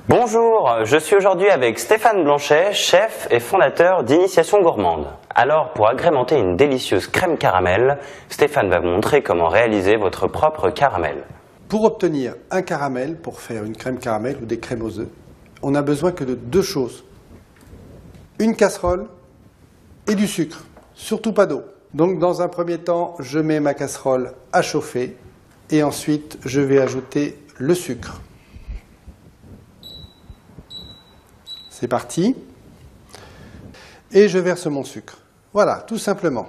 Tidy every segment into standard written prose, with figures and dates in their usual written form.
Bonjour, je suis aujourd'hui avec Stéphane Blanchet, chef et fondateur d'Initiation Gourmande. Alors, pour agrémenter une délicieuse crème caramel, Stéphane va vous montrer comment réaliser votre propre caramel. Pour obtenir un caramel, pour faire une crème caramel ou des crèmes aux œufs, on n'a besoin que de deux choses. Une casserole et du sucre, surtout pas d'eau. Donc dans un premier temps, je mets ma casserole à chauffer et ensuite je vais ajouter le sucre. C'est parti. Et je verse mon sucre. Voilà, tout simplement.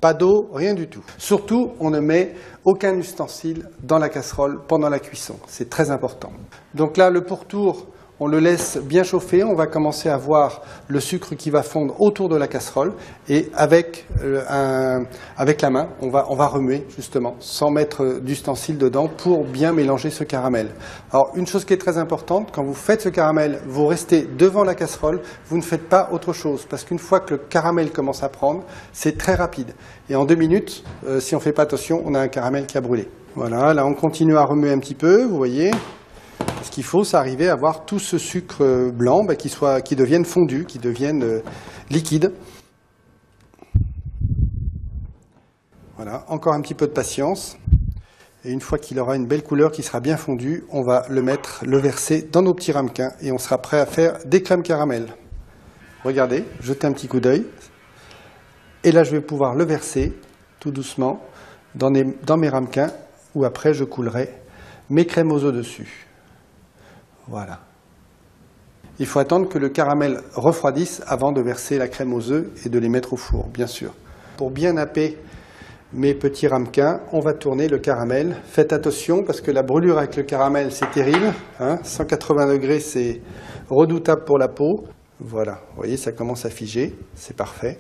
Pas d'eau, rien du tout. Surtout, on ne met aucun ustensile dans la casserole pendant la cuisson. C'est très important. Donc là, le pourtour, on le laisse bien chauffer. On va commencer à voir le sucre qui va fondre autour de la casserole. Et avec la main, on va remuer, justement, sans mettre d'ustensile dedans pour bien mélanger ce caramel. Alors, une chose qui est très importante, quand vous faites ce caramel, vous restez devant la casserole, vous ne faites pas autre chose. Parce qu'une fois que le caramel commence à prendre, c'est très rapide. Et en 2 minutes, si on ne fait pas attention, on a un caramel qui a brûlé. Voilà, là on continue à remuer un petit peu, vous voyez. Ce qu'il faut, c'est arriver à avoir tout ce sucre blanc qui devienne fondu, qui devienne liquide. Voilà, encore un petit peu de patience. Et une fois qu'il aura une belle couleur, qui sera bien fondu, on va le verser dans nos petits ramequins et on sera prêt à faire des crèmes caramel. Regardez, jetez un petit coup d'œil. Et là, je vais pouvoir le verser tout doucement dans mes ramequins où après je coulerai mes crèmes aux œufs dessus. Voilà. Il faut attendre que le caramel refroidisse avant de verser la crème aux œufs et de les mettre au four, bien sûr. Pour bien napper mes petits ramequins, on va tourner le caramel. Faites attention parce que la brûlure avec le caramel, c'est terrible. 180 degrés, c'est redoutable pour la peau. Voilà, vous voyez, ça commence à figer, c'est parfait.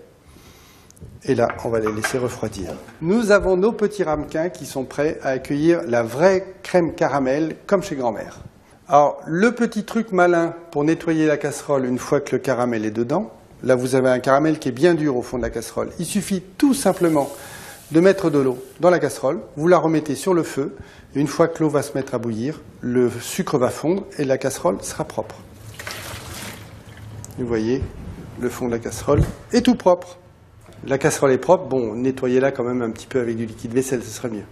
Et là, on va les laisser refroidir. Nous avons nos petits ramequins qui sont prêts à accueillir la vraie crème caramel, comme chez grand-mère. Alors, le petit truc malin pour nettoyer la casserole une fois que le caramel est dedans, là vous avez un caramel qui est bien dur au fond de la casserole. Il suffit tout simplement de mettre de l'eau dans la casserole, vous la remettez sur le feu, et une fois que l'eau va se mettre à bouillir, le sucre va fondre et la casserole sera propre. Vous voyez, le fond de la casserole est tout propre. La casserole est propre, bon, nettoyez-la quand même un petit peu avec du liquide vaisselle, ce serait mieux.